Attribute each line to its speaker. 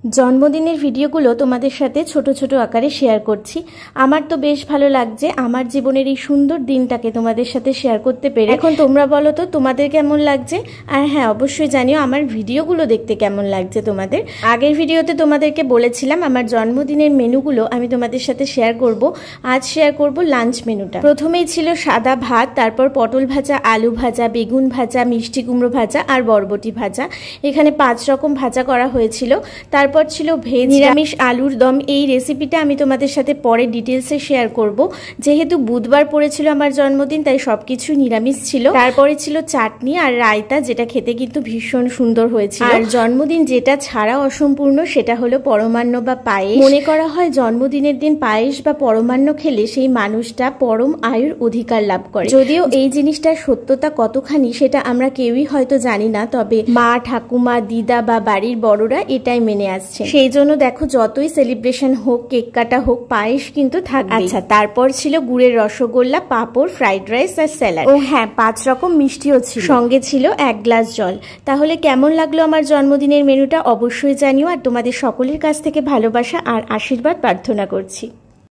Speaker 1: জন্মদিনের ভিডিওগুলো তোমাদের সাথে ছোট ছোট আকারে শেয়ার করছি। আমার তো বেশ ভালো লাগছে আমার জীবনের এই সুন্দর দিনটাকে তোমাদের সাথে শেয়ার করতে পেরে। এখন তোমরা বলো তো তোমাদের কেমন লাগছে, আর হ্যাঁ অবশ্যই জানিও আমার ভিডিওগুলো দেখতে কেমন লাগছে তোমাদের। আগের ভিডিওতে তোমাদেরকে বলেছিলাম আমার জন্মদিনের মেনুগুলো আমি তোমাদের সাথে শেয়ার করব। আজ শেয়ার করব লাঞ্চ মেনুটা। প্রথমেই ছিল সাদা ভাত, তারপর পটল ভাজা, আলু ভাজা, বেগুন ভাজা, মিষ্টি কুমড়ো ভাজা আর বরবটি ভাজা। এখানে 5 রকম ভাজা করা হয়েছিল। তারপর ছিল ভেজ নিরামিষ আলুর দম। এই রেসিপিটা আমি তোমাদের সাথে পরে ডিটেলসে শেয়ার করব। যেহেতু বুধবার পড়েছিল আমার জন্মদিন, তাই সবকিছু নিরামিষ ছিল। তারপরে ছিল চাটনি আর রায়তা, যেটা খেতে কিন্তু ভীষণ সুন্দর হয়েছিল। আর জন্মদিন যেটা ছাড়া অসম্পূর্ণ সেটা হলো পরমান্ন বা পায়েস। মনে করা হয় জন্মদিনের দিন পায়েস বা পরমান্ন খেলে সেই মানুষটা পরম আয়ুর অধিকার লাভ করে। যদিও এই জিনিসটার সত্যতা কতখানি সেটা আমরা কেউই হয়তো জানি না, তবে মা, ঠাকুমা, দিদা বা বাড়ির বড়রা এটাই মেনে আসছে। সেই জন্য দেখো যতই সেলিব্রেশন হোক, কেক কাটা হোক, পায়েস কিন্তু থাকবে। আচ্ছা, তারপর ছিল গুড়ের রসগোল্লা, পাঁপড়, ফ্রাইড রাইস আর স্যালাড। ও হ্যাঁ, 5 রকম মিষ্টিও ছিল। সঙ্গে ছিল 1 গ্লাস জল। তাহলে কেমন লাগলো আমার জন্মদিনের মেনুটা অবশ্যই জানিও, আর তোমাদের সকলের কাছ থেকে ভালোবাসা আর আশীর্বাদ প্রার্থনা করছি।